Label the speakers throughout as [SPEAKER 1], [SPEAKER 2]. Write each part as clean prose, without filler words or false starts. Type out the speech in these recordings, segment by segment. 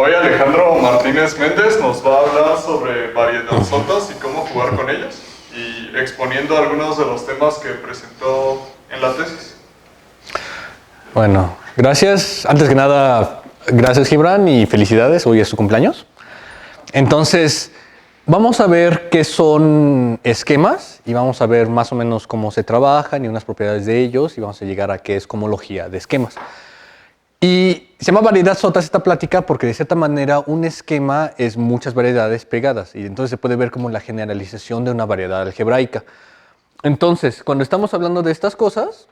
[SPEAKER 1] Hoy Alejandro Martínez Méndez nos va a hablar sobre variedadzotas y cómo jugar con ellos, y exponiendo algunos de los temas que presentó en la tesis.
[SPEAKER 2] Bueno, gracias. Antes que nada, gracias Gibran y felicidades, hoy es su cumpleaños. Entonces, vamos a ver qué son esquemas y vamos a ver más o menos cómo se trabajan y unas propiedades de ellos y vamos a llegar a qué es cohomología de esquemas. Y se llama variedadzotas esta plática porque de cierta manera un esquema es muchas variedades pegadas y entonces se puede ver como la generalización de una variedad algebraica. Entonces, cuando estamos hablando de estas cosas,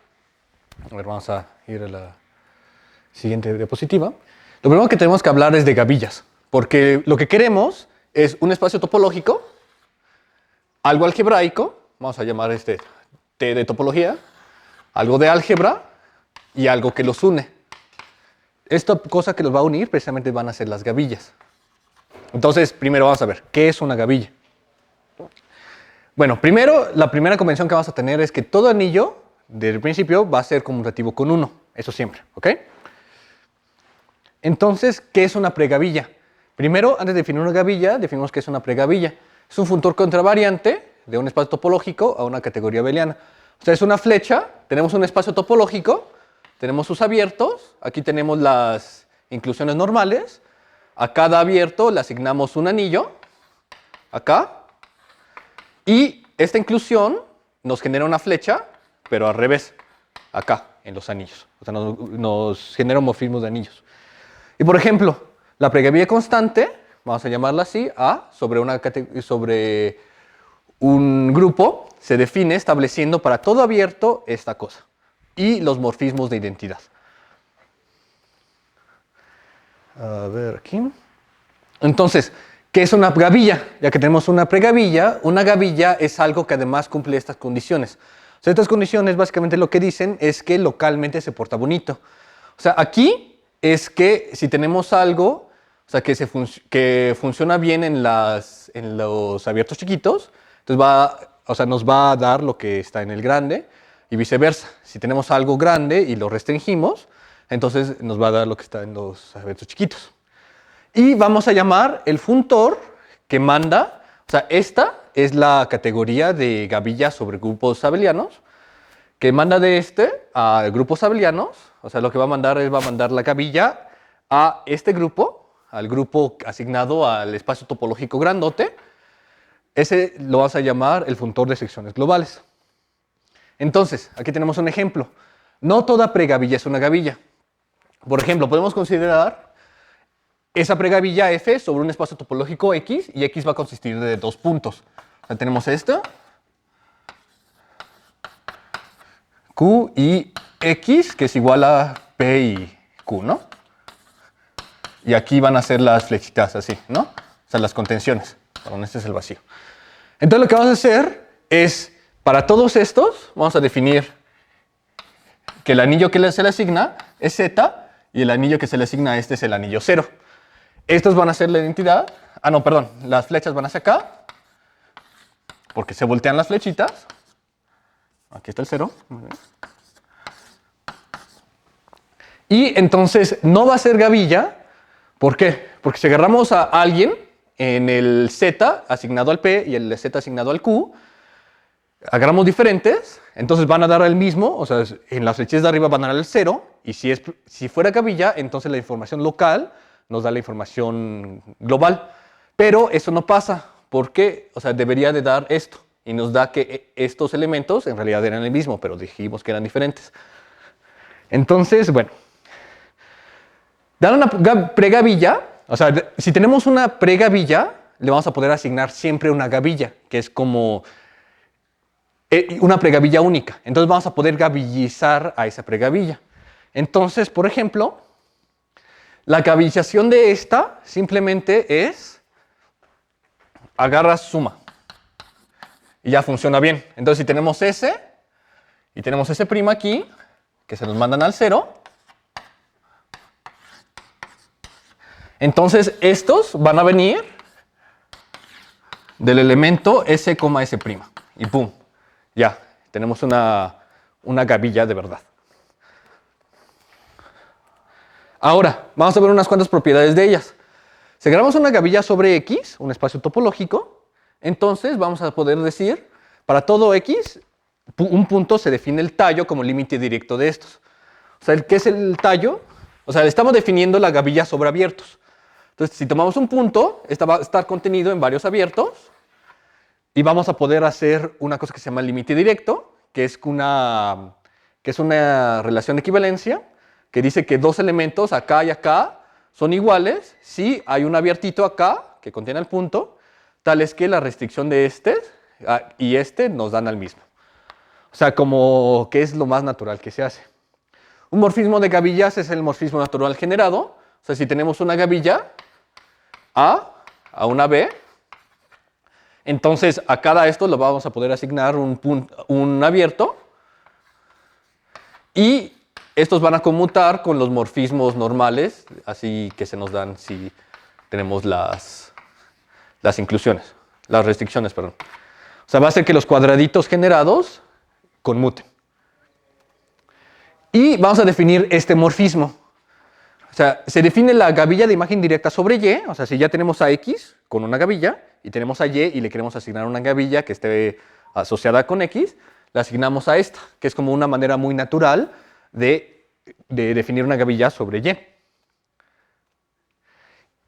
[SPEAKER 2] a ver, vamos a ir a la siguiente diapositiva. Lo primero que tenemos que hablar es de gavillas, porque lo que queremos es un espacio topológico, algo algebraico, vamos a llamar este T de topología, algo de álgebra y algo que los une. Esta cosa que los va a unir precisamente van a ser las gavillas. Entonces, primero vamos a ver, ¿qué es una gavilla? Bueno, primero, la primera convención que vamos a tener es que todo anillo, desde el principio, va a ser conmutativo con 1. Eso siempre, ¿ok? Entonces, ¿qué es una pregavilla? Primero, antes de definir una gavilla, definimos qué es una pregavilla. Es un funtor contravariante de un espacio topológico a una categoría abeliana. O sea, es una flecha, tenemos un espacio topológico, tenemos sus abiertos, aquí tenemos las inclusiones normales, a cada abierto le asignamos un anillo, acá, y esta inclusión nos genera una flecha, pero al revés, acá, en los anillos. O sea, nos genera morfismos de anillos. Y por ejemplo, la pregavilla constante, vamos a llamarla así, A, sobre un grupo, se define estableciendo para todo abierto esta cosa. Y los morfismos de identidad. A ver aquí. Entonces, ¿qué es una gavilla? Ya que tenemos una gavilla es algo que además cumple estas condiciones. O sea, estas condiciones básicamente lo que dicen es que localmente se porta bonito. O sea, aquí es que si tenemos algo, o sea, que funciona bien en los abiertos chiquitos, entonces nos va a dar lo que está en el grande y viceversa. Si tenemos algo grande y lo restringimos, entonces nos va a dar lo que está en los abiertos chiquitos. Y vamos a llamar el funtor que manda, o sea, esta es la categoría de gavillas sobre grupos abelianos, que manda de a grupos abelianos, o sea, lo que va a mandar la gavilla a este grupo, al grupo asignado al espacio topológico grandote. Ese lo vas a llamar el funtor de secciones globales. Entonces, aquí tenemos un ejemplo. No toda pregavilla es una gavilla. Por ejemplo, podemos considerar esa pregavilla F sobre un espacio topológico X, y X va a consistir de dos puntos. O sea, tenemos esta, Q y X, que es igual a P y Q, ¿no? Y aquí van a ser las flechitas así, ¿no? O sea, las contenciones. Perdón, este es el vacío. Entonces lo que vamos a hacer es, para todos estos, vamos a definir que el anillo que se le asigna es Z y el anillo que se le asigna a este es el anillo 0. Estos van a ser la identidad. Ah, no, perdón. Las flechas van hacia acá porque se voltean las flechitas. Aquí está el 0. Y entonces no va a ser gavilla. ¿Por qué? Porque si agarramos a alguien en el Z asignado al P y el Z asignado al Q, agarramos diferentes, entonces van a dar el mismo, o sea, en las flechitas de arriba van a dar el 0, y si fuera gavilla, entonces la información local nos da la información global. Pero eso no pasa, porque, o sea, debería de dar esto, y nos da que estos elementos en realidad eran el mismo, pero dijimos que eran diferentes. Entonces, bueno, dar una pregavilla, o sea, si tenemos una pregavilla, le vamos a poder asignar siempre una gavilla, que es como una pregavilla única. Entonces vamos a poder gavillizar a esa pregavilla. Entonces, por ejemplo, la gavillización de esta simplemente es agarras suma y ya funciona bien. Entonces, si tenemos S y tenemos S' aquí, que se nos mandan al 0, entonces estos van a venir del elemento S, S'. Y pum, ya, tenemos una gavilla de verdad. Ahora, vamos a ver unas cuantas propiedades de ellas. Si agarramos una gavilla sobre X, un espacio topológico, entonces vamos a poder decir, para todo X, un punto se define el tallo como límite directo de estos. O sea, ¿qué es el tallo? O sea, estamos definiendo la gavilla sobre abiertos. Entonces, si tomamos un punto, esta va a estar contenido en varios abiertos y vamos a poder hacer una cosa que se llama límite directo, que es una relación de equivalencia que dice que dos elementos acá y acá son iguales si hay un abiertito acá que contiene el punto, tal es que la restricción de este y este nos dan al mismo. O sea, como que es lo más natural que se hace. Un morfismo de gavillas es el morfismo natural generado. O sea, si tenemos una gavilla a una B, entonces a cada esto lo vamos a poder asignar un abierto y estos van a conmutar con los morfismos normales, así que se nos dan si tenemos las inclusiones, las restricciones, perdón. O sea, va a ser que los cuadraditos generados conmuten. Y vamos a definir este morfismo. O sea, se define la gavilla de imagen directa sobre Y, o sea, si ya tenemos a X con una gavilla y tenemos a Y y le queremos asignar una gavilla que esté asociada con X, la asignamos a esta, que es como una manera muy natural de definir una gavilla sobre Y.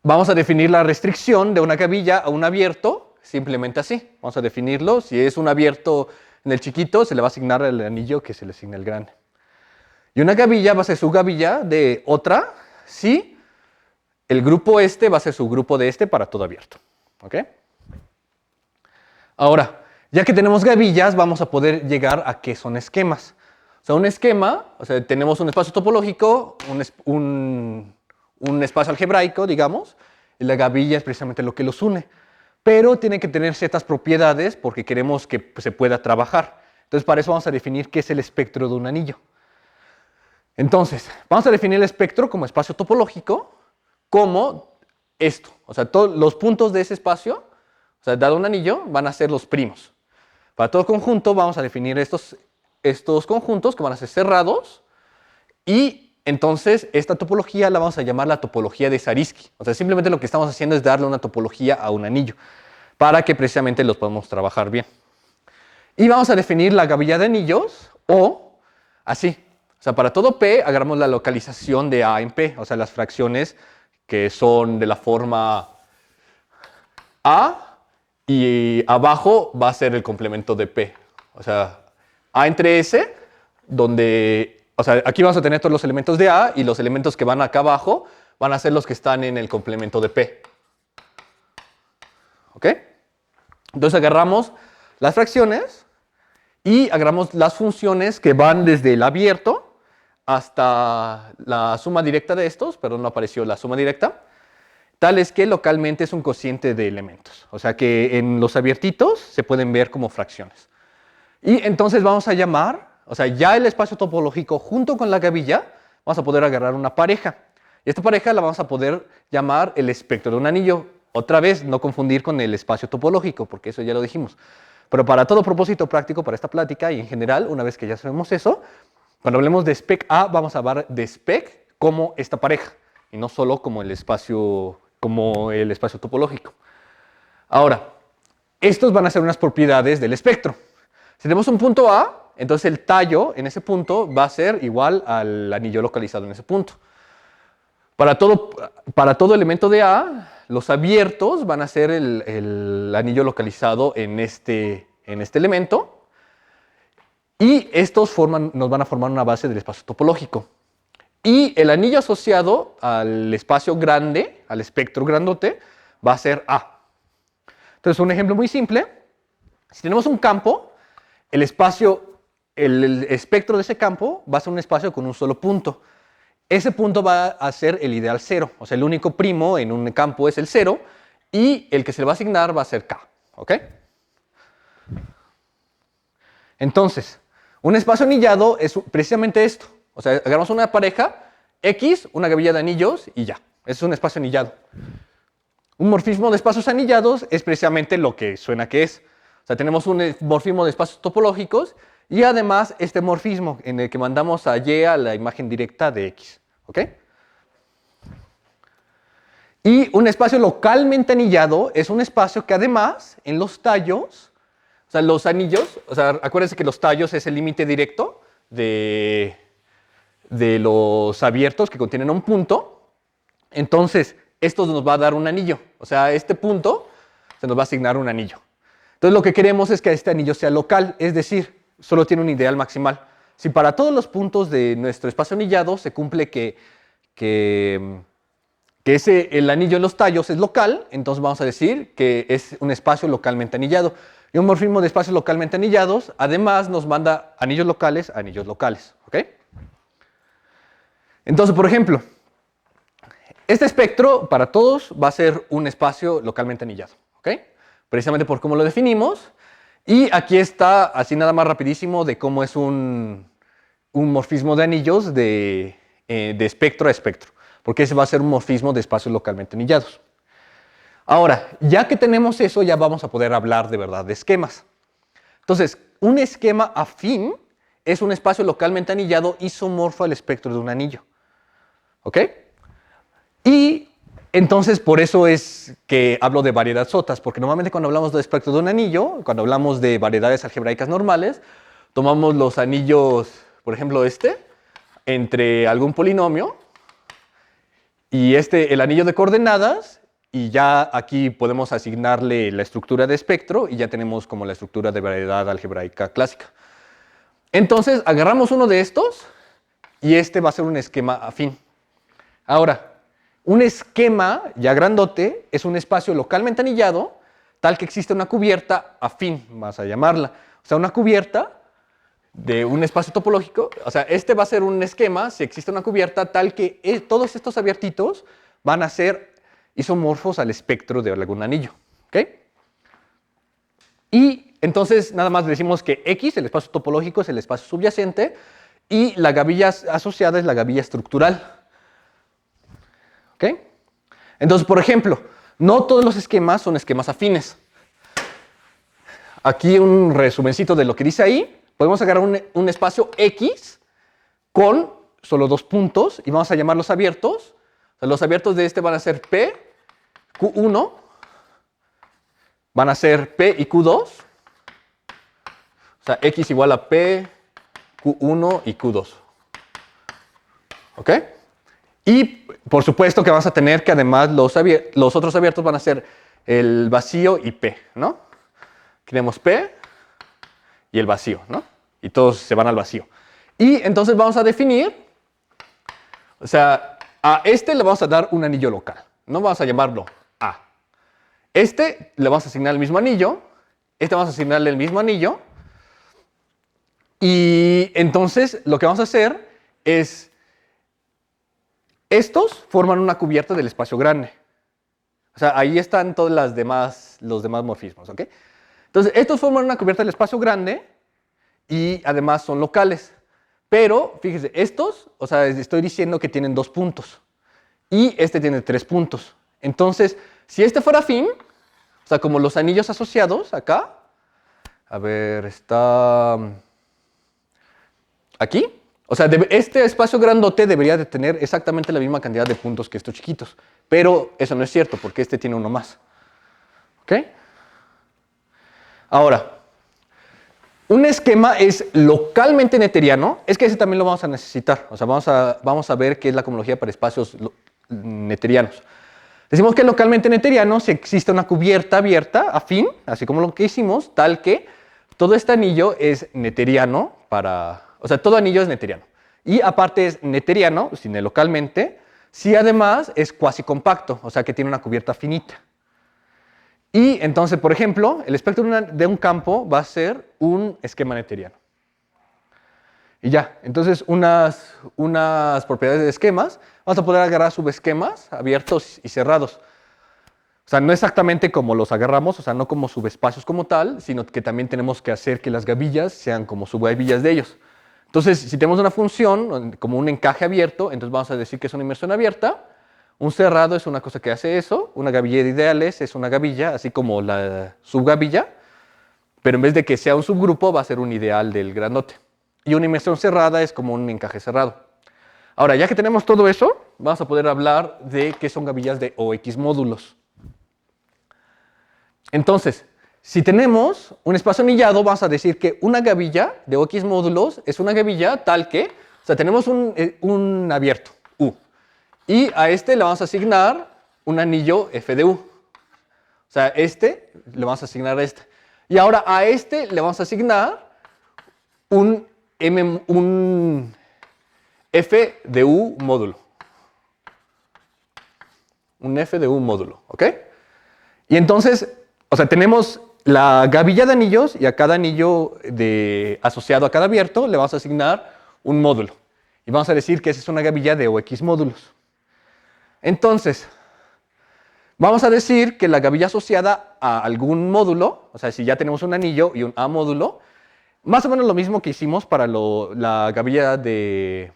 [SPEAKER 2] Vamos a definir la restricción de una gavilla a un abierto simplemente así. Vamos a definirlo. Si es un abierto en el chiquito, se le va a asignar el anillo que se le asigna el grande. Y una gavilla va a ser su gavilla de otra si el grupo este va a ser su grupo de este para todo abierto. ¿Ok? Ahora, ya que tenemos gavillas, vamos a poder llegar a qué son esquemas. O sea, un esquema, o sea, tenemos un espacio topológico, un espacio algebraico, digamos, y la gavilla es precisamente lo que los une. Pero tiene que tener ciertas propiedades porque queremos que se pueda trabajar. Entonces, para eso vamos a definir qué es el espectro de un anillo. Entonces, vamos a definir el espectro como espacio topológico, como esto. O sea, todos los puntos de ese espacio, o sea, dado un anillo, van a ser los primos. Para todo conjunto vamos a definir estos conjuntos que van a ser cerrados y entonces esta topología la vamos a llamar la topología de Zariski. O sea, simplemente lo que estamos haciendo es darle una topología a un anillo para que precisamente los podamos trabajar bien. Y vamos a definir la gavilla de anillos o así. O sea, para todo P agarramos la localización de A en P, o sea, las fracciones que son de la forma A y abajo va a ser el complemento de P. O sea, A entre S, donde, o sea, aquí vamos a tener todos los elementos de A y los elementos que van acá abajo van a ser los que están en el complemento de P. ¿Ok? Entonces agarramos las fracciones y agarramos las funciones que van desde el abierto hasta la suma directa de estos, perdón, no apareció la suma directa, tal es que localmente es un cociente de elementos. O sea que en los abiertitos se pueden ver como fracciones. Y entonces vamos a llamar, o sea, ya el espacio topológico junto con la gavilla, vamos a poder agarrar una pareja. Y esta pareja la vamos a poder llamar el espectro de un anillo. Otra vez, no confundir con el espacio topológico, porque eso ya lo dijimos. Pero para todo propósito práctico, para esta plática y en general, una vez que ya sabemos eso, cuando hablemos de spec A, vamos a hablar de spec como esta pareja, y no solo como el espacio topológico. Ahora, estos van a ser unas propiedades del espectro. Si tenemos un punto A, entonces el tallo en ese punto va a ser igual al anillo localizado en ese punto. Para todo elemento de A, los abiertos van a ser el anillo localizado en este elemento. Y estos nos van a formar una base del espacio topológico. Y el anillo asociado al espacio grande, al espectro grandote, va a ser A. Entonces, un ejemplo muy simple. Si tenemos un campo, el espectro de ese campo va a ser un espacio con un solo punto. Ese punto va a ser el ideal 0. O sea, el único primo en un campo es el 0 y el que se le va a asignar va a ser K. ¿Ok? Entonces, un espacio anillado es precisamente esto. O sea, agarramos una pareja, X, una gavilla de anillos y ya. Ese es un espacio anillado. Un morfismo de espacios anillados es precisamente lo que suena que es. O sea, tenemos un morfismo de espacios topológicos y además este morfismo en el que mandamos a Y a la imagen directa de X. ¿Ok? Y un espacio localmente anillado es un espacio que además en los tallos, o sea, los anillos, o sea, acuérdense que los tallos es el límite directo de los abiertos que contienen un punto. Entonces, esto nos va a dar un anillo. O sea, este punto se nos va a asignar un anillo. Entonces, lo que queremos es que este anillo sea local, es decir, solo tiene un ideal maximal. Si para todos los puntos de nuestro espacio anillado se cumple que el anillo en los tallos es local, entonces vamos a decir que es un espacio localmente anillado. Y un morfismo de espacios localmente anillados, además, nos manda anillos locales a anillos locales. ¿Ok? Entonces, por ejemplo, este espectro para todos va a ser un espacio localmente anillado. ¿Ok? Precisamente por cómo lo definimos. Y aquí está, así nada más rapidísimo, de cómo es un morfismo de anillos de espectro a espectro. Porque ese va a ser un morfismo de espacios localmente anillados. Ahora, ya que tenemos eso, ya vamos a poder hablar de verdad de esquemas. Entonces, un esquema afín es un espacio localmente anillado isomorfo al espectro de un anillo. ¿Ok? Y entonces, por eso es que hablo de variedad sotas, porque normalmente cuando hablamos del espectro de un anillo, cuando hablamos de variedades algebraicas normales, tomamos los anillos, por ejemplo, entre algún polinomio, y el anillo de coordenadas, y ya aquí podemos asignarle la estructura de espectro, y ya tenemos como la estructura de variedad algebraica clásica. Entonces, agarramos uno de estos, y este va a ser un esquema afín. Ahora, un esquema ya grandote es un espacio localmente anillado, tal que existe una cubierta afín, vas a llamarla. O sea, una cubierta de un espacio topológico, o sea, este va a ser un esquema si existe una cubierta tal que todos estos abiertitos van a ser isomorfos al espectro de algún anillo. ¿Ok? Y entonces nada más decimos que X, el espacio topológico, es el espacio subyacente y la gavilla asociada es la gavilla estructural. ¿Ok? Entonces, por ejemplo, no todos los esquemas son esquemas afines. Aquí un resumencito de lo que dice ahí. Podemos agarrar un espacio X con solo dos puntos y vamos a llamarlos abiertos. O sea, los abiertos de este van a ser P, Q1, van a ser P y Q2. O sea, X igual a P, Q1 y Q2. ¿Ok? Y por supuesto que vamos a tener que además los otros abiertos van a ser el vacío y P, ¿no? Tenemos P y el vacío, ¿no? Y todos se van al vacío. Y entonces vamos a definir, o sea, a este le vamos a dar un anillo local. No vamos a llamarlo A. Este le vamos a asignar el mismo anillo, este vamos a asignarle el mismo anillo. Y entonces lo que vamos a hacer es, estos forman una cubierta del espacio grande. O sea, ahí están todos los demás morfismos, ¿ok? Entonces, estos forman una cubierta del espacio grande y además son locales. Pero, fíjese, estos, o sea, estoy diciendo que tienen 2 puntos y este tiene 3 puntos. Entonces, si este fuera afín, o sea, como los anillos asociados acá, a ver, está aquí. O sea, este espacio grandote debería de tener exactamente la misma cantidad de puntos que estos chiquitos. Pero eso no es cierto, porque este tiene uno más. ¿Ok? Ahora, un esquema es localmente neteriano. Es que ese también lo vamos a necesitar. O sea, vamos a ver qué es la cohomología para espacios neterianos. Decimos que es localmente neteriano si existe una cubierta abierta, afín, así como lo que hicimos, tal que todo este anillo es neteriano o sea, todo anillo es neteriano. Y aparte es neteriano, sin localmente, si además es cuasi compacto, o sea que tiene una cubierta finita. Y entonces, por ejemplo, el espectro de un campo va a ser un esquema neteriano. Y ya, entonces unas propiedades de esquemas, vamos a poder agarrar subesquemas abiertos y cerrados. O sea, no exactamente como los agarramos, o sea, no como subespacios como tal, sino que también tenemos que hacer que las gavillas sean como subgavillas de ellos. Entonces, si tenemos una función como un encaje abierto, entonces vamos a decir que es una inmersión abierta. Un cerrado es una cosa que hace eso. Una gavilla de ideales es una gavilla, así como la subgavilla, pero en vez de que sea un subgrupo, va a ser un ideal del grandote. Y una inmersión cerrada es como un encaje cerrado. Ahora, ya que tenemos todo eso, vamos a poder hablar de qué son gavillas de OX módulos. Entonces, si tenemos un espacio anillado, vamos a decir que una gavilla de OX módulos es una gavilla tal que, o sea, tenemos un abierto, U, y a este le vamos a asignar un anillo F de U. O sea, este le vamos a asignar a este. Y ahora a este le vamos a asignar un F de U módulo. Un F de U módulo, ¿ok? Y entonces, o sea, tenemos la gavilla de anillos y a cada anillo asociado a cada abierto le vamos a asignar un módulo. Y vamos a decir que esa es una gavilla de OX módulos. Entonces, vamos a decir que la gavilla asociada a algún módulo, o sea, si ya tenemos un anillo y un A módulo, más o menos lo mismo que hicimos para la gavilla de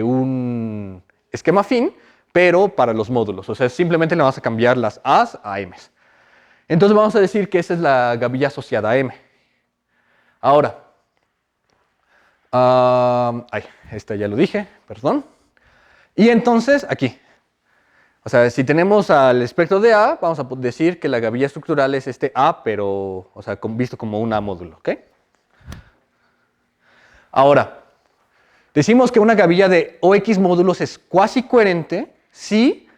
[SPEAKER 2] un esquema afín, pero para los módulos. O sea, simplemente le vamos a cambiar las A's a M's. Entonces vamos a decir que esa es la gavilla asociada a M. Ahora, esta ya lo dije, perdón. Y entonces, aquí. O sea, si tenemos al espectro de A, vamos a decir que la gavilla estructural es este A, pero, o sea, visto como un A módulo, ¿ok? Ahora, decimos que una gavilla de OX módulos es cuasi coherente si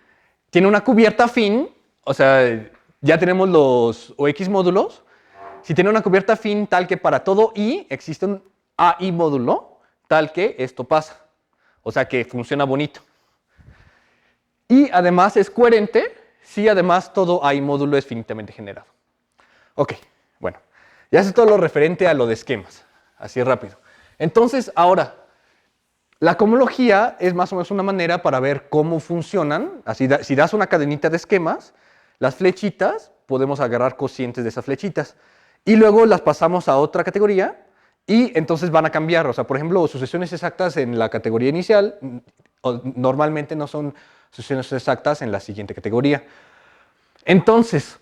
[SPEAKER 2] tiene una cubierta afín, o sea, ya tenemos los OX módulos, si tiene una cubierta afín tal que para todo I existe un AI módulo, tal que esto pasa, o sea, que funciona bonito. Y además es coherente si además todo AI módulo es finitamente generado. Ok, bueno, ya es todo lo referente a lo de esquemas, así rápido. Entonces, ahora, la cohomología es más o menos una manera para ver cómo funcionan. Así, si das una cadenita de esquemas, las flechitas, podemos agarrar cocientes de esas flechitas. Y luego las pasamos a otra categoría y entonces van a cambiar. O sea, por ejemplo, sucesiones exactas en la categoría inicial normalmente no son sucesiones exactas en la siguiente categoría. Entonces,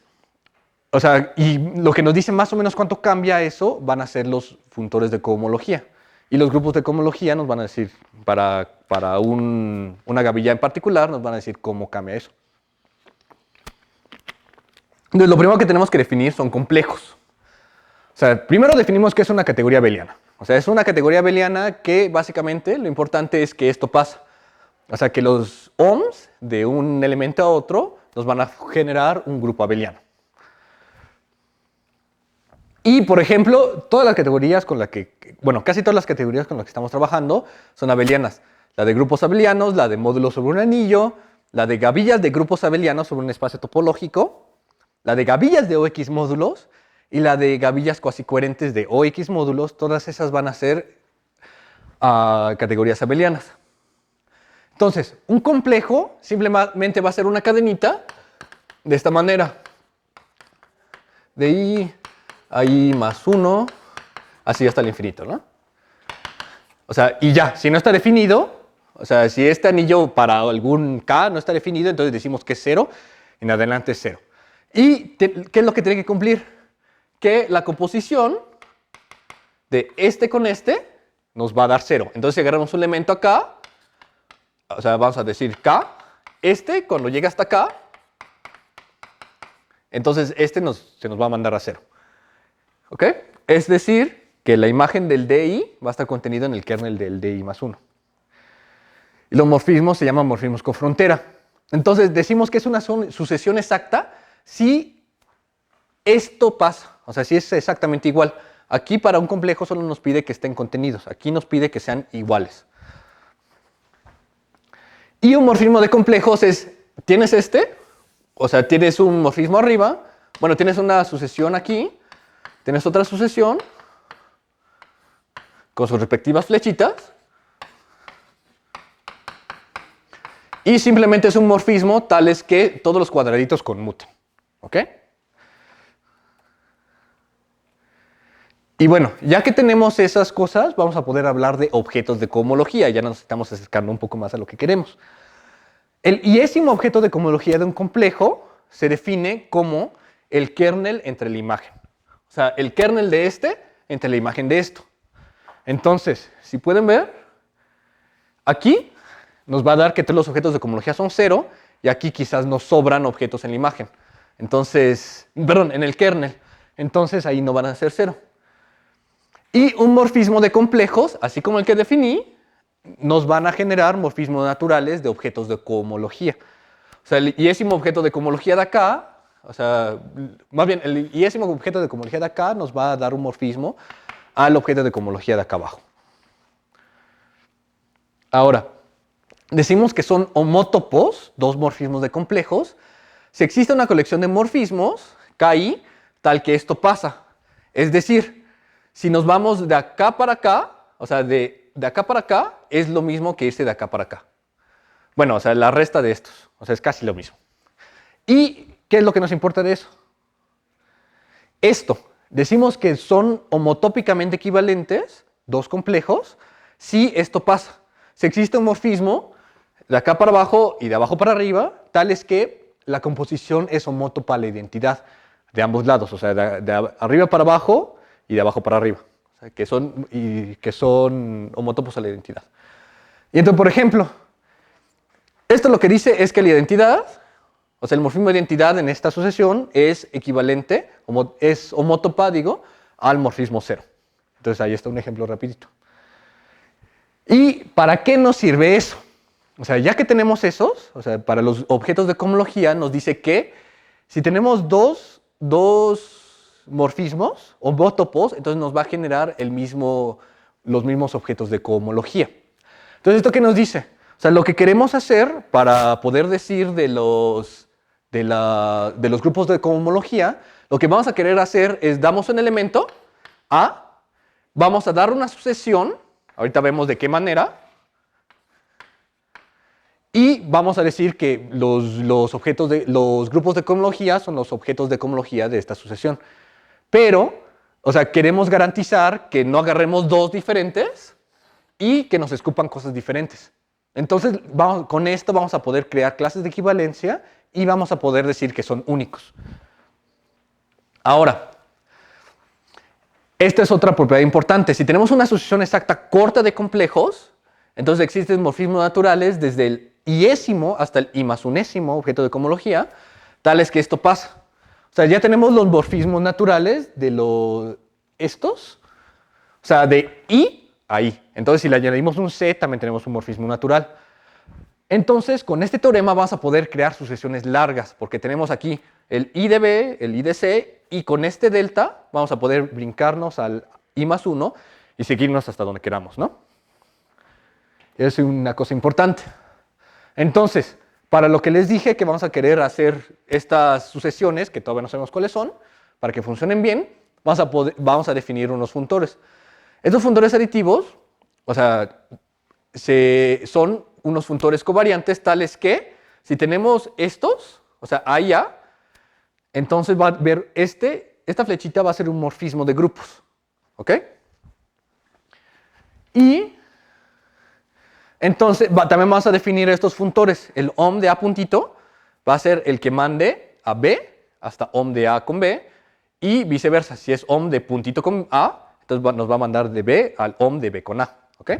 [SPEAKER 2] o sea, y lo que nos dice más o menos cuánto cambia eso van a ser los funtores de cohomología. Y los grupos de cohomología nos van a decir, para una gavilla en particular, nos van a decir cómo cambia eso. Entonces, lo primero que tenemos que definir son complejos. O sea, primero definimos qué es una categoría abeliana. O sea, es una categoría abeliana que básicamente lo importante es que esto pasa. O sea, que los ohms de un elemento a otro nos van a generar un grupo abeliano. Y, por ejemplo, todas las categorías con las que, bueno, casi todas las categorías con las que estamos trabajando son abelianas. La de grupos abelianos, la de módulos sobre un anillo, la de gavillas de grupos abelianos sobre un espacio topológico, la de gavillas de OX módulos y la de gavillas cuasi coherentes de OX módulos. Todas esas van a ser categorías abelianas. Entonces, un complejo simplemente va a ser una cadenita de esta manera. De I a I más 1, así hasta el infinito, ¿no? O sea, y ya, si no está definido, o sea, si este anillo para algún K no está definido, entonces decimos que es 0, en adelante es 0. ¿Y qué es lo que tiene que cumplir? Que la composición de este con este nos va a dar 0. Entonces, si agarramos un elemento acá, o sea, vamos a decir K, este cuando llega hasta acá, entonces este se nos va a mandar a 0. ¿Ok? Es decir, que la imagen del DI va a estar contenido en el kernel del DI más 1. Y los morfismos se llaman morfismos con frontera. Entonces decimos que es una sucesión exacta si esto pasa. O sea, si es exactamente igual. Aquí para un complejo solo nos pide que estén contenidos. Aquí nos pide que sean iguales. Y un morfismo de complejos es, tienes este, o sea, tienes un morfismo arriba, bueno, tienes una sucesión aquí, tienes otra sucesión con sus respectivas flechitas y simplemente es un morfismo tales que todos los cuadraditos conmuten. ¿Ok? Y bueno, ya que tenemos esas cosas, vamos a poder hablar de objetos de cohomología. Ya nos estamos acercando un poco más a lo que queremos. El iésimo objeto de cohomología de un complejo se define como el kernel entre la imagen. O sea, el kernel de este entre la imagen de esto. Entonces, si pueden ver, aquí nos va a dar que todos los objetos de cohomología son 0 y aquí quizás nos sobran objetos en la imagen. Entonces, perdón, en el kernel. Entonces ahí no van a ser 0. Y un morfismo de complejos, así como el que definí, nos van a generar morfismos naturales de objetos de cohomología. O sea, el iésimo objeto de cohomología de acá, o sea, más bien, el iésimo objeto de cohomología de acá nos va a dar un morfismo al objeto de cohomología de acá abajo. Ahora, decimos que son homótopos, dos morfismos de complejos, si existe una colección de morfismos, KI, tal que esto pasa. Es decir, si nos vamos de acá para acá, o sea, de acá para acá, es lo mismo que este de acá para acá. Bueno, o sea, la resta de estos, o sea, es casi lo mismo. ¿Y qué es lo que nos importa de eso? Esto, decimos que son homotópicamente equivalentes, dos complejos, si esto pasa. Si existe un morfismo de acá para abajo y de abajo para arriba, tal es que la composición es homótopa a la identidad de ambos lados, o sea, de arriba para abajo y de abajo para arriba, o sea, que son homótopos a la identidad. Y entonces, por ejemplo, esto lo que dice es que la identidad, o sea, el morfismo de identidad en esta sucesión es equivalente, es homótopa, digo, al morfismo 0. Entonces ahí está un ejemplo rapidito. ¿Y para qué nos sirve eso? O sea, ya que tenemos esos, o sea, para los objetos de cohomología nos dice que si tenemos dos morfismos homótopos, entonces nos va a generar los mismos objetos de cohomología. Entonces, ¿esto qué nos dice? O sea, lo que queremos hacer para poder decir de los grupos de cohomología, lo que vamos a querer hacer es, damos un elemento A, vamos a dar una sucesión, ahorita vemos de qué manera, y vamos a decir que los grupos de cohomología son los objetos de cohomología de esta sucesión. Pero, o sea, queremos garantizar que no agarremos dos diferentes y que nos escupan cosas diferentes. Entonces, con esto vamos a poder crear clases de equivalencia y vamos a poder decir que son únicos. Ahora, esta es otra propiedad importante. Si tenemos una sucesión exacta corta de complejos, entonces existen morfismos naturales desde el iésimo hasta el I+1º objeto de cohomología, tales que esto pasa. O sea, ya tenemos los morfismos naturales de estos, o sea, de I a I. Entonces, si le añadimos un C, también tenemos un morfismo natural. Entonces, con este teorema vamos a poder crear sucesiones largas, porque tenemos aquí el I de B, el I de C, y con este delta vamos a poder brincarnos al I+1 y seguirnos hasta donde queramos, ¿no? Es una cosa importante. Entonces, para lo que les dije que vamos a querer hacer estas sucesiones, que todavía no sabemos cuáles son, para que funcionen bien, vamos a definir unos funtores. Estos funtores aditivos, o sea, son unos funtores covariantes tales que, si tenemos estos, o sea, A y A, entonces va a ver esta flechita va a ser un morfismo de grupos, ¿ok? Y entonces también vamos a definir estos funtores. El OM de A puntito va a ser el que mande a B hasta OM de A con B y viceversa. Si es OM de puntito con A, entonces nos va a mandar de B al OM de B con A, ¿ok?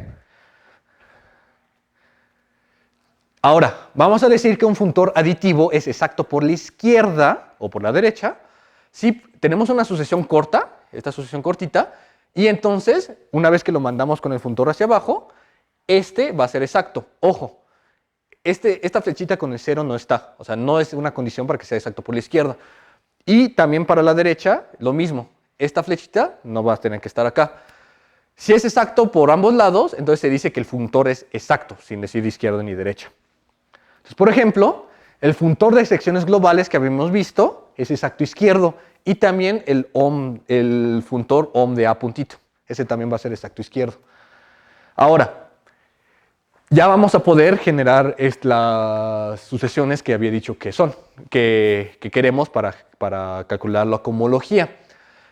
[SPEAKER 2] Ahora, vamos a decir que un funtor aditivo es exacto por la izquierda o por la derecha si tenemos una sucesión corta, esta sucesión cortita, y entonces, una vez que lo mandamos con el funtor hacia abajo, este va a ser exacto. Ojo, esta flechita con el 0 no está, o sea, no es una condición para que sea exacto por la izquierda. Y también para la derecha, lo mismo. Esta flechita no va a tener que estar acá. Si es exacto por ambos lados, entonces se dice que el funtor es exacto, sin decir izquierda ni derecha. Entonces, por ejemplo, el funtor de secciones globales que habíamos visto es exacto izquierdo y también el funtor OM de A puntito. Ese también va a ser exacto izquierdo. Ahora, ya vamos a poder generar las sucesiones que había dicho que son, que queremos para calcular la cohomología.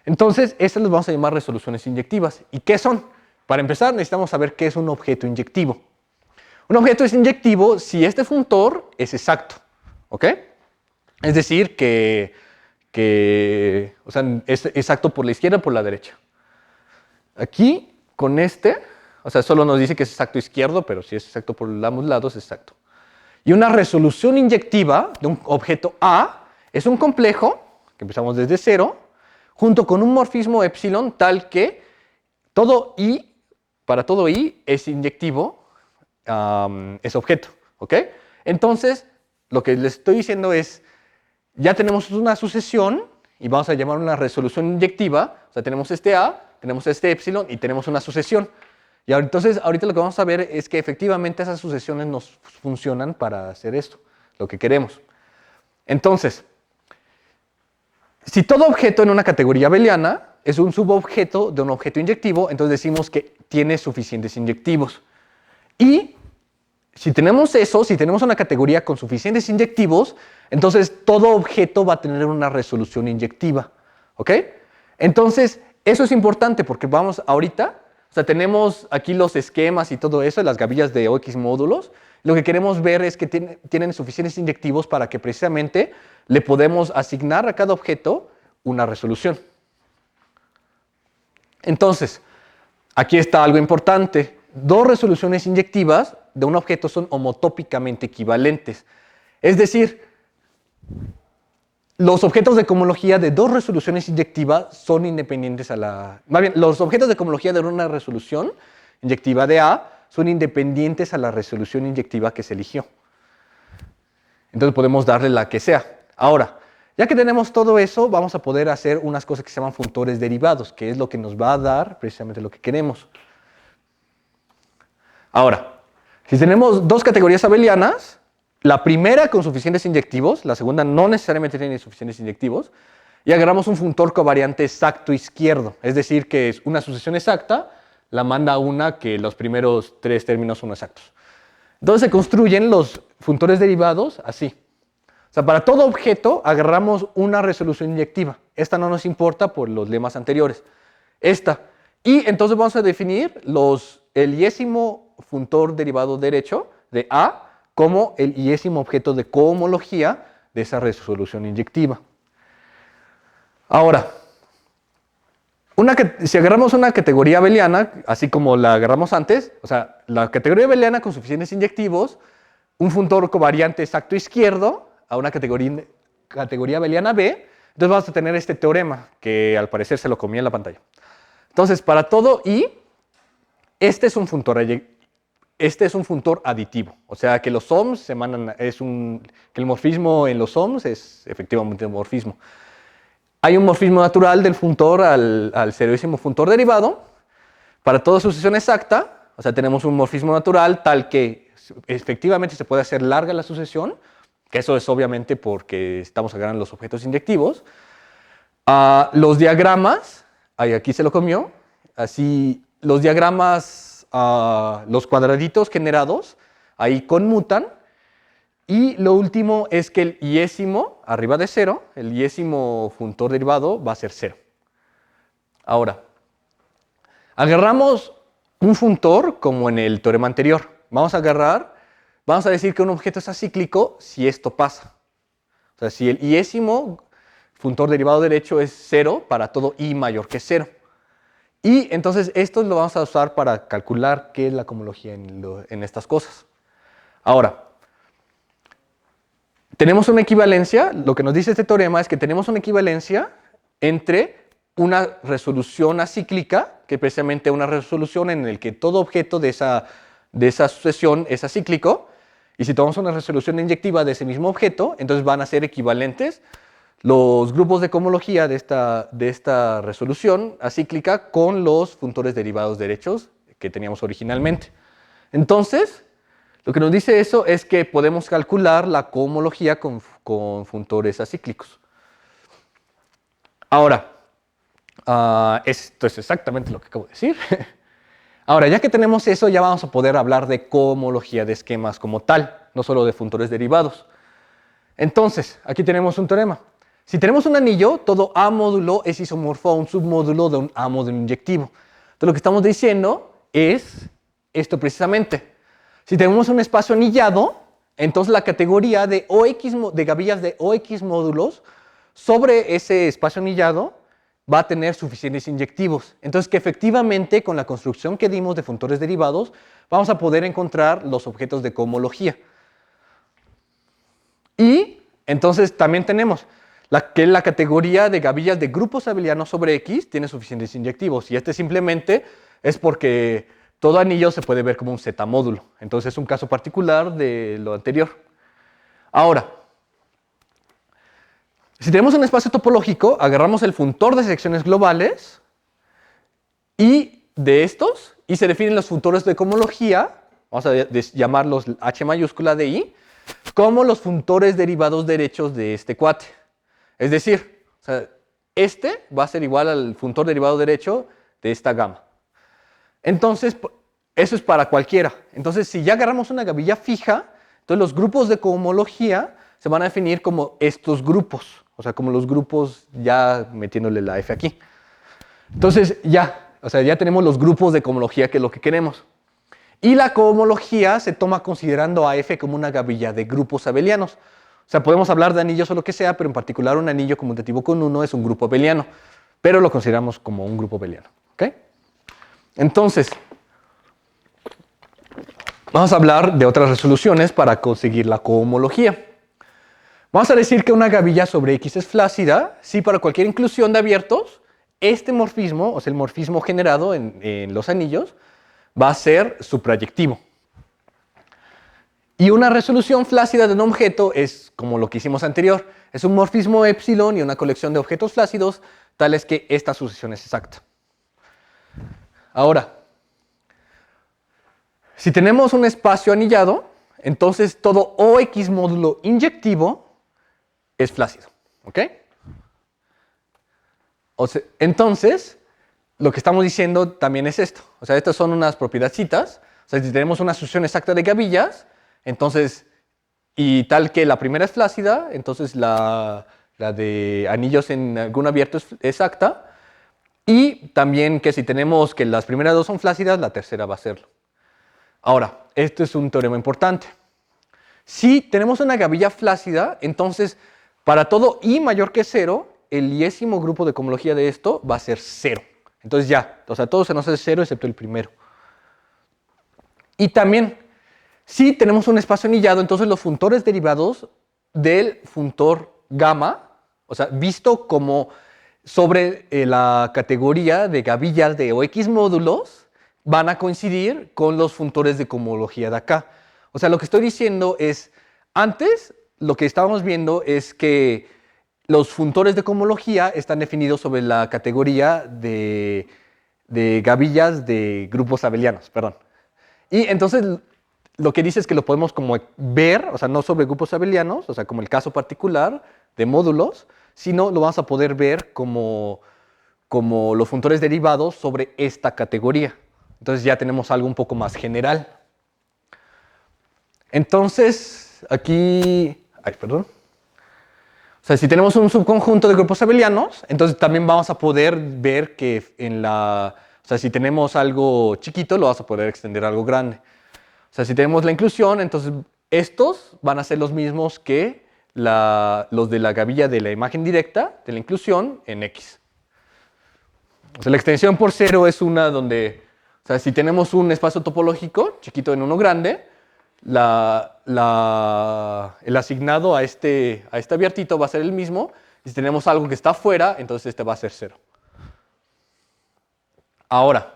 [SPEAKER 2] Entonces, estas las vamos a llamar resoluciones inyectivas. ¿Y qué son? Para empezar, necesitamos saber qué es un objeto inyectivo. Un objeto es inyectivo si este funtor es exacto, ¿ok? Es decir, o sea, es exacto por la izquierda o por la derecha. Aquí, con o O sea, solo nos dice que es exacto izquierdo, pero si es exacto por ambos lados, es exacto. Y una resolución inyectiva de un objeto A es un complejo, que empezamos desde 0, junto con un morfismo epsilon tal que todo I, para todo I, es inyectivo, es objeto. ¿Ok? Entonces, lo que les estoy diciendo es, ya tenemos una sucesión y vamos a llamar una resolución inyectiva. O sea, tenemos este A, tenemos este epsilon y tenemos una sucesión. Y entonces, ahorita lo que vamos a ver es que efectivamente esas sucesiones nos funcionan para hacer esto, lo que queremos. Entonces, si todo objeto en una categoría abeliana es un subobjeto de un objeto inyectivo, entonces decimos que tiene suficientes inyectivos. Y si tenemos eso, si tenemos una categoría con suficientes inyectivos, entonces todo objeto va a tener una resolución inyectiva. ¿Ok? Entonces, eso es importante porque vamos ahorita, o sea, tenemos aquí los esquemas y todo eso, las gavillas de OX módulos. Lo que queremos ver es que tienen suficientes inyectivos para que precisamente le podemos asignar a cada objeto una resolución. Entonces, aquí está algo importante. Dos resoluciones inyectivas de un objeto son homotópicamente equivalentes. Es decir, los objetos de cohomología de dos resoluciones inyectivas son independientes a la... Más bien, los objetos de cohomología de una resolución inyectiva de A son independientes a la resolución inyectiva que se eligió. Entonces podemos darle la que sea. Ahora, ya que tenemos todo eso, vamos a poder hacer unas cosas que se llaman funtores derivados, que es lo que nos va a dar precisamente lo que queremos. Ahora, si tenemos dos categorías abelianas, la primera con suficientes inyectivos, la segunda no necesariamente tiene suficientes inyectivos, y agarramos un funtor covariante exacto izquierdo, es decir, que es una sucesión exacta, la manda a una que los primeros tres términos son exactos. Entonces se construyen los funtores derivados así. O sea, para todo objeto agarramos una resolución inyectiva. Esta no nos importa por los lemas anteriores. Esta. Y entonces vamos a definir el iésimo funtor derivado derecho de A como el iésimo objeto de cohomología de esa resolución inyectiva. Ahora, si agarramos una categoría abeliana, así como la agarramos antes, o sea, la categoría abeliana con suficientes inyectivos, un funtor covariante exacto izquierdo a una categoría abeliana B, entonces vamos a tener este teorema, que al parecer se lo comía en la pantalla. Entonces, para todo I, este es un funtor aditivo, o sea que los ohms que el morfismo en los ohms es efectivamente un morfismo. Hay un morfismo natural del funtor al zeroísimo funtor derivado. Para toda sucesión exacta, o sea, tenemos un morfismo natural tal que efectivamente se puede hacer larga la sucesión, que eso es obviamente porque estamos agarrando los objetos inyectivos. Los diagramas, aquí se lo comió, así los diagramas, los cuadraditos generados, ahí conmutan. Y lo último es que el iésimo, arriba de 0, el iésimo funtor derivado va a ser 0. Ahora, agarramos un funtor como en el teorema anterior. Vamos a decir que un objeto es acíclico si esto pasa. O sea, si el iésimo funtor derivado derecho es 0 para todo i mayor que 0. Y entonces esto lo vamos a usar para calcular qué es la cohomología en estas cosas. Ahora, tenemos una equivalencia, lo que nos dice este teorema es que tenemos una equivalencia entre una resolución acíclica, que es precisamente una resolución en la que todo objeto de esa sucesión es acíclico, y si tomamos una resolución inyectiva de ese mismo objeto, entonces van a ser equivalentes los grupos de cohomología de esta resolución acíclica con los funtores derivados derechos que teníamos originalmente. Entonces, lo que nos dice eso es que podemos calcular la cohomología con funtores acíclicos. Ahora, esto es exactamente lo que acabo de decir. Ahora, ya que tenemos eso, ya vamos a poder hablar de cohomología de esquemas como tal, no solo de funtores derivados. Entonces, aquí tenemos un teorema. Si tenemos un anillo, todo A módulo es isomorfo a un submódulo de un A módulo inyectivo. Entonces, lo que estamos diciendo es esto precisamente. Si tenemos un espacio anillado, entonces la categoría de gavillas de OX módulos sobre ese espacio anillado va a tener suficientes inyectivos. Entonces, que efectivamente con la construcción que dimos de funtores derivados, vamos a poder encontrar los objetos de cohomología. Y entonces también tenemos que la categoría de gavillas de grupos abelianos sobre X tiene suficientes inyectivos. Y este simplemente es porque todo anillo se puede ver como un Z-módulo. Entonces es un caso particular de lo anterior. Ahora, si tenemos un espacio topológico, agarramos el funtor de secciones globales y de estos, y se definen los funtores de cohomología, vamos a llamarlos H mayúscula de I, como los funtores derivados derechos de este cuate. Es decir, o sea, este va a ser igual al funtor derivado derecho de esta gama. Entonces, eso es para cualquiera. Entonces, si ya agarramos una gavilla fija, entonces los grupos de cohomología se van a definir como estos grupos. O sea, como los grupos ya metiéndole la F aquí. Entonces, ya tenemos los grupos de cohomología, que es lo que queremos. Y la cohomología se toma considerando a F como una gavilla de grupos abelianos. O sea, podemos hablar de anillos o lo que sea, pero en particular un anillo conmutativo con 1 es un grupo abeliano. Pero lo consideramos como un grupo abeliano. ¿Okay? Entonces, vamos a hablar de otras resoluciones para conseguir la cohomología. Vamos a decir que una gavilla sobre X es flácida si para cualquier inclusión de abiertos, este morfismo, o sea, el morfismo generado en los anillos, va a ser suprayectivo. Y una resolución flácida de un objeto es como lo que hicimos anterior. Es un morfismo epsilon y una colección de objetos flácidos, tales que esta sucesión es exacta. Ahora, si tenemos un espacio anillado, entonces todo OX módulo inyectivo es flácido. ¿Ok? Entonces, lo que estamos diciendo también es esto. O sea, estas son unas propiedadcitas. O sea, si tenemos una sucesión exacta de gavillas, entonces, y tal que la primera es flácida, entonces la de anillos en algún abierto es exacta. Y también que si tenemos que las primeras dos son flácidas, la tercera va a serlo. Ahora, esto es un teorema importante. Si tenemos una gavilla flácida, entonces para todo I mayor que 0, el iésimo grupo de cohomología de esto va a ser 0. Entonces ya, o sea, todo se nos hace 0 excepto el primero. Y también, si tenemos un espacio anillado, entonces los funtores derivados del funtor gamma, o sea, visto como sobre la categoría de gavillas de OX módulos, van a coincidir con los funtores de cohomología de acá. O sea, lo que estoy diciendo es, antes lo que estábamos viendo es que los funtores de cohomología están definidos sobre la categoría de gavillas de grupos abelianos, perdón. Y entonces lo que dice es que lo podemos como ver, o sea, no sobre grupos abelianos, o sea, como el caso particular de módulos, sino lo vamos a poder ver como los funtores derivados sobre esta categoría. Entonces ya tenemos algo un poco más general. Entonces, aquí, perdón. O sea, si tenemos un subconjunto de grupos abelianos, entonces también vamos a poder ver que o sea, si tenemos algo chiquito, lo vamos a poder extender a algo grande. O sea, si tenemos la inclusión, entonces estos van a ser los mismos que los de la gavilla de la imagen directa de la inclusión en X. O sea, la extensión por 0 es una donde, o sea, si tenemos un espacio topológico chiquito en uno grande, el asignado a este abiertito va a ser el mismo, y si tenemos algo que está afuera, entonces este va a ser 0. Ahora,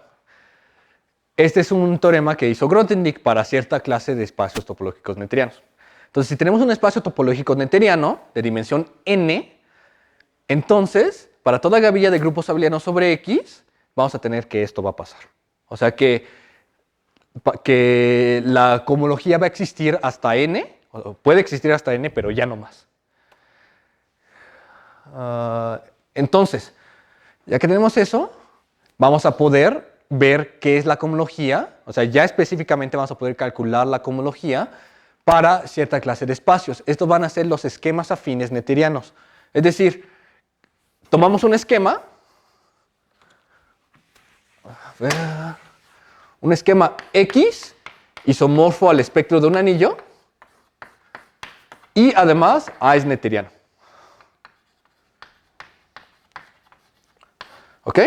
[SPEAKER 2] este es un teorema que hizo Grothendieck para cierta clase de espacios topológicos neuterianos. Entonces, si tenemos un espacio topológico neuteriano de dimensión n, entonces, para toda gavilla de grupos abelianos sobre X, vamos a tener que esto va a pasar. O sea que la cohomología va a existir hasta n, puede existir hasta n, pero ya no más. Entonces, ya que tenemos eso, vamos a poder ver qué es la cohomología, o sea, ya específicamente vamos a poder calcular la cohomología para cierta clase de espacios. Estos van a ser los esquemas afines neuterianos. Es decir, tomamos un esquema, un esquema X isomorfo al espectro de un anillo y además A es neuteriano. ¿Ok?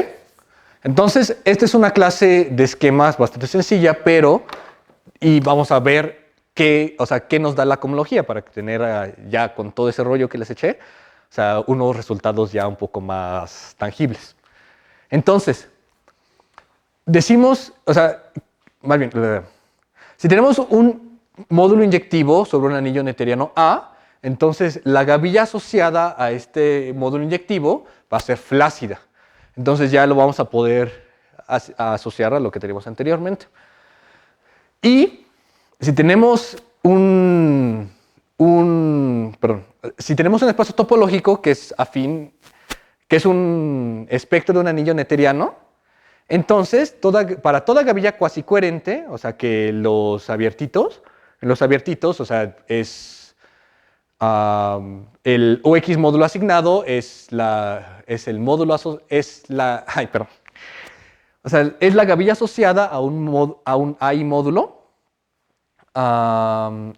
[SPEAKER 2] Entonces, esta es una clase de esquemas bastante sencilla, y vamos a ver qué nos da la cohomología para tener ya con todo ese rollo que les eché, unos resultados ya un poco más tangibles. Entonces, decimos, más bien, si tenemos un módulo inyectivo sobre un anillo neuteriano A, entonces la gavilla asociada a este módulo inyectivo va a ser flácida. Entonces ya lo vamos a poder asociar a lo que teníamos anteriormente. Y si tenemos si tenemos un espacio topológico que es afín, que es un espectro de un anillo neuteriano, entonces para toda gavilla cuasi coherente, o sea que los abiertitos, es el OX módulo asignado es el módulo es la gavilla asociada a un AI módulo.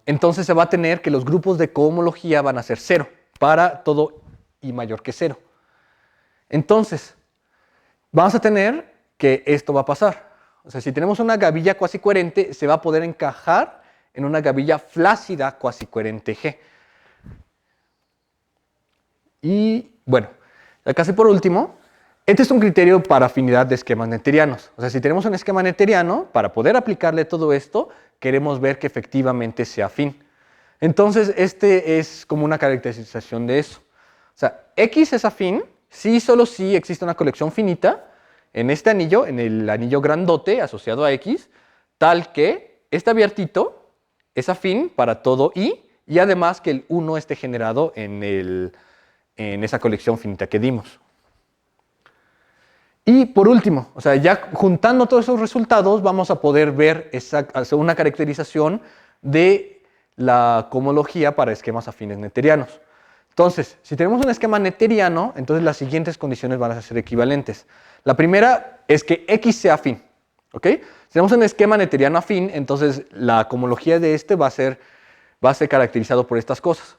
[SPEAKER 2] Entonces se va a tener que los grupos de cohomología van a ser 0 para todo I mayor que 0. Entonces, vamos a tener que esto va a pasar. O sea, si tenemos una gavilla cuasi coherente, se va a poder encajar en una gavilla flácida cuasi coherente G. Y bueno, ya casi por último, este es un criterio para afinidad de esquemas neuterianos. O sea, si tenemos un esquema neuteriano, para poder aplicarle todo esto, queremos ver que efectivamente sea afín. Entonces, este es como una caracterización de eso. O sea, X es afín si solo si existe una colección finita en este anillo, en el anillo grandote asociado a X, tal que este abiertito es afín para todo I y además que el 1 esté generado en esa colección finita que dimos. Y por último, o sea, ya juntando todos esos resultados, vamos a poder ver una caracterización de la cohomología para esquemas afines neuterianos. Entonces, si tenemos un esquema neuteriano, entonces las siguientes condiciones van a ser equivalentes. La primera es que X sea afín. ¿Ok? Si tenemos un esquema neuteriano afín, entonces la cohomología de este va a ser caracterizado por estas cosas.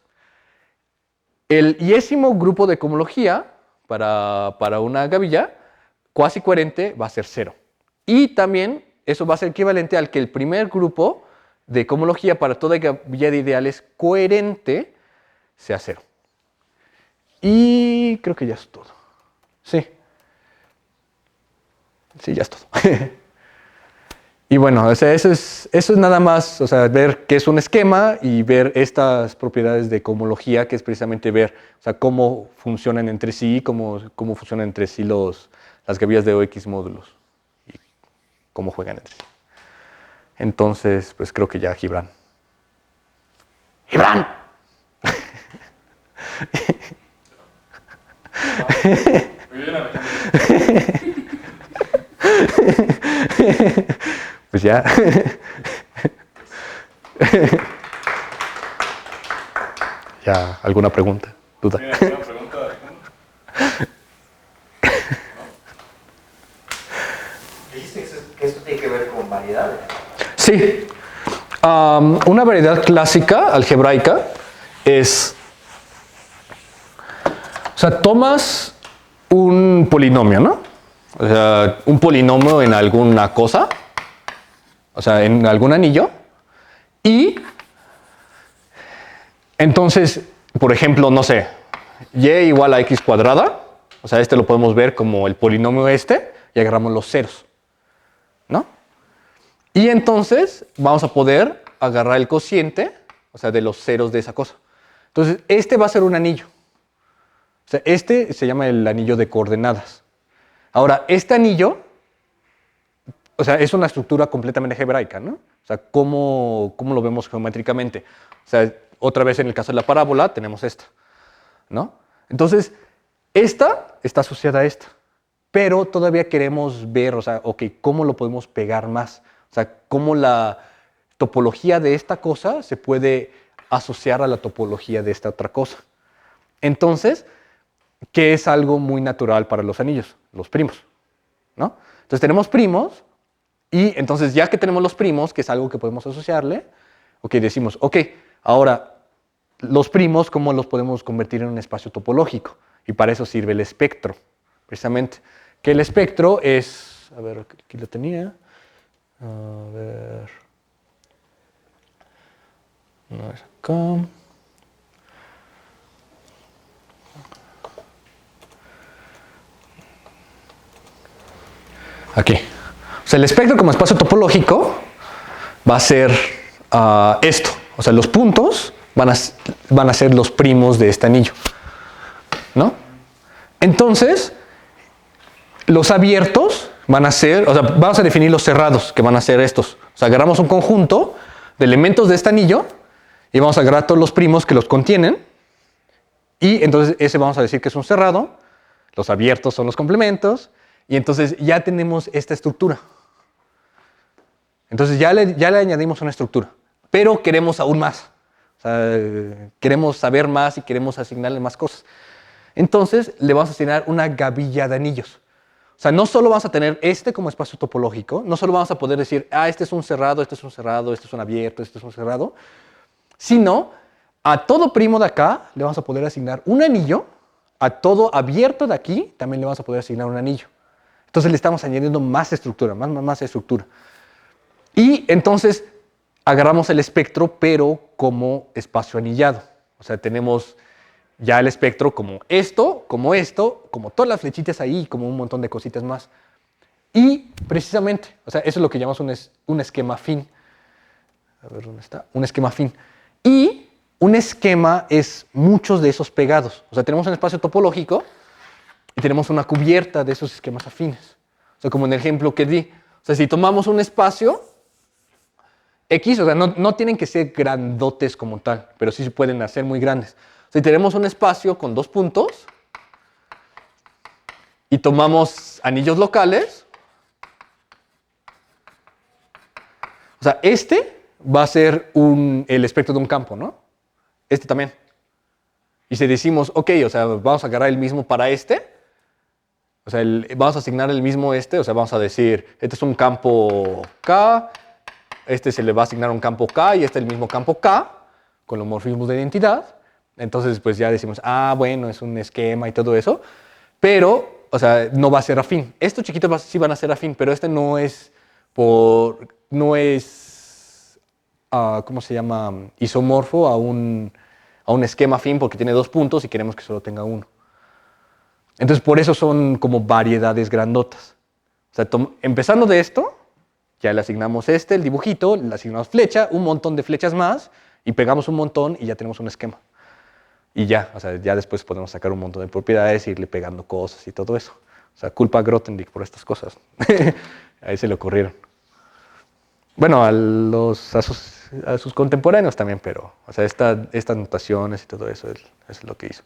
[SPEAKER 2] El iésimo grupo de cohomología para una gavilla cuasi coherente va a ser 0. Y también eso va a ser equivalente al que el primer grupo de cohomología para toda gavilla de ideales coherente sea 0. Y creo que ya es todo. Sí. Sí, ya es todo. Y bueno, o sea, eso es nada más, o sea, ver qué es un esquema y ver estas propiedades de cohomología, que es precisamente ver, o sea, cómo funcionan entre sí, cómo funcionan entre sí las gavillas de OX módulos y cómo juegan entre sí. Entonces, pues creo que ya, Gibran. ¡Gibran!
[SPEAKER 1] Muy bien, Alejandro.
[SPEAKER 2] Pues ya. ¿Ya alguna pregunta? ¿Duda?
[SPEAKER 1] ¿Tiene alguna pregunta, Alejandro?
[SPEAKER 3] Dijiste que esto tiene que ver con variedades.
[SPEAKER 2] Sí. Una variedad clásica, algebraica, es... O sea, tomas un polinomio, ¿no? O sea, un polinomio en alguna cosa, o sea, en algún anillo, y entonces, por ejemplo, no sé, y igual a x cuadrada, o sea, este lo podemos ver como el polinomio este, y agarramos los ceros, ¿no? Y entonces vamos a poder agarrar el cociente, o sea, de los ceros de esa cosa. Entonces, este va a ser un anillo. O sea, este se llama el anillo de coordenadas. Ahora, este anillo, o sea, es una estructura completamente algebraica, ¿no? O sea, ¿cómo lo vemos geométricamente? O sea, otra vez en el caso de la parábola tenemos esta, ¿no? Entonces, esta está asociada a esta, pero todavía queremos ver, o sea, ok, ¿cómo lo podemos pegar más? O sea, ¿cómo la topología de esta cosa se puede asociar a la topología de esta otra cosa? Entonces, ¿qué es algo muy natural para los anillos? Los primos, ¿no? Entonces tenemos primos y entonces ya que tenemos los primos, que es algo que podemos asociarle, ok, decimos, ok, ahora los primos, ¿cómo los podemos convertir en un espacio topológico? Y para eso sirve el espectro, precisamente, que el espectro es, a ver, aquí lo tenía, a ver, no es acá. Aquí. O sea, el espectro como espacio topológico va a ser esto. O sea, los puntos van a ser los primos de este anillo, ¿no? Entonces, los abiertos van a ser, o sea, vamos a definir los cerrados, que van a ser estos. O sea, agarramos un conjunto de elementos de este anillo y vamos a agarrar todos los primos que los contienen y entonces ese vamos a decir que es un cerrado, los abiertos son los complementos y entonces ya tenemos esta estructura. Entonces ya le añadimos una estructura, pero queremos aún más. O sea, queremos saber más y queremos asignarle más cosas. Entonces le vamos a asignar una gavilla de anillos. O sea, no solo vamos a tener este como espacio topológico, no solo vamos a poder decir, este es un cerrado, este es un cerrado, este es un abierto, este es un cerrado, sino a todo primo de acá le vamos a poder asignar un anillo, a todo abierto de aquí también le vamos a poder asignar un anillo. Entonces le estamos añadiendo más estructura, más estructura. Y entonces agarramos el espectro, pero como espacio anillado. O sea, tenemos ya el espectro como esto, como todas las flechitas ahí, como un montón de cositas más. Y precisamente, o sea, eso es lo que llamamos un esquema afín. A ver, ¿dónde está? Un esquema afín. Y un esquema es muchos de esos pegados. O sea, tenemos un espacio topológico y tenemos una cubierta de esos esquemas afines. O sea, como en el ejemplo que di. O sea, si tomamos un espacio X, o sea, no tienen que ser grandotes como tal, pero sí se pueden hacer muy grandes. Si tenemos un espacio con dos puntos y tomamos anillos locales, o sea, este va a ser el espectro de un campo, ¿no? Este también. Y si decimos, ok, o sea, vamos a agarrar el mismo para este, o sea, vamos a asignar el mismo o sea, vamos a decir, este es un campo K, este se le va a asignar un campo K y este es el mismo campo K, con los morfismos de identidad. Entonces, pues ya decimos, bueno, es un esquema y todo eso, pero, o sea, no va a ser afín. Estos chiquitos sí van a ser afín, pero este no es ¿cómo se llama? Isomorfo a un esquema afín porque tiene dos puntos y queremos que solo tenga uno. Entonces, por eso son como variedades grandotas. O sea, empezando de esto, ya le asignamos el dibujito, le asignamos flecha, un montón de flechas más, y pegamos un montón y ya tenemos un esquema. Y ya, o sea, ya después podemos sacar un montón de propiedades e irle pegando cosas y todo eso. O sea, culpa a Grothendieck por estas cosas. Ahí se le ocurrieron. Bueno, a sus contemporáneos también, pero, o sea, estas notaciones y todo eso es lo que hizo.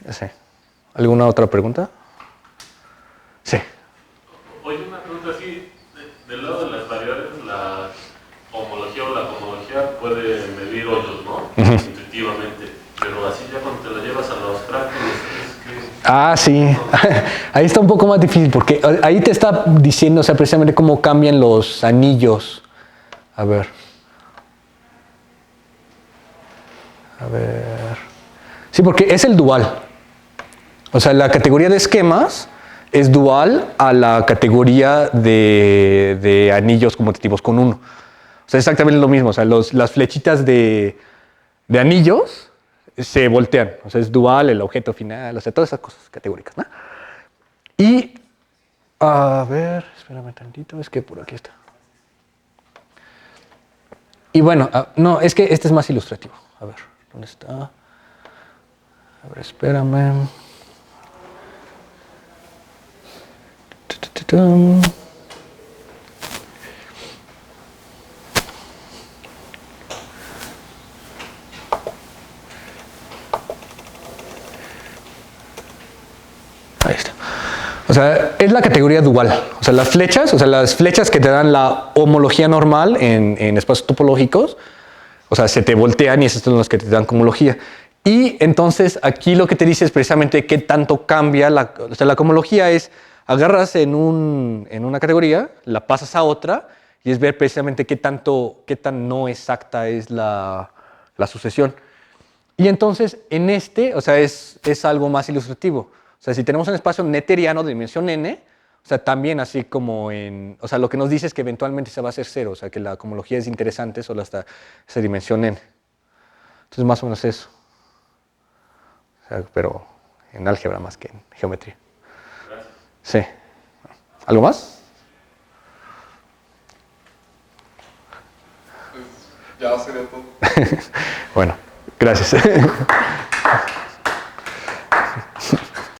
[SPEAKER 2] Sí. ¿Alguna otra pregunta? Sí.
[SPEAKER 4] Oye, una pregunta así, del lado de las variedades, la homología o la cohomología puede medir hoyos, ¿no? Intuitivamente, pero así ya cuando te lo llevas a los abstracto,
[SPEAKER 2] Sí. Ahí está un poco más difícil, porque ahí te está diciendo, o sea, precisamente cómo cambian los anillos. A ver. Sí, porque es el dual. O sea, la categoría de esquemas es dual a la categoría de anillos conmutativos con uno. O sea, exactamente lo mismo. O sea, las flechitas de anillos se voltean. O sea, es dual el objeto final. O sea, todas esas cosas categóricas, ¿no? Y, a ver, espérame tantito. Es que por aquí está. Y bueno, no, es que este es más ilustrativo. A ver, ¿dónde está? A ver, espérame. Ahí está. O sea, es la categoría dual. O sea, las flechas que te dan la homología normal en espacios topológicos, o sea, se te voltean y esos son los que te dan cohomología. Y entonces aquí lo que te dice es precisamente qué tanto cambia. O sea, la cohomología es agarras en una categoría, la pasas a otra y es ver precisamente qué tan no exacta es la sucesión. Y entonces en o sea, es algo más ilustrativo. O sea, si tenemos un espacio netteriano de dimensión n, o sea, también así como o sea, lo que nos dice es que eventualmente se va a hacer cero, o sea, que la cohomología es interesante solo hasta esa dimensión n. Entonces, más o menos eso. O sea, pero en álgebra más que en geometría.
[SPEAKER 4] Gracias.
[SPEAKER 2] Sí. ¿Algo más?
[SPEAKER 1] Pues ya sería todo.
[SPEAKER 2] Bueno, gracias.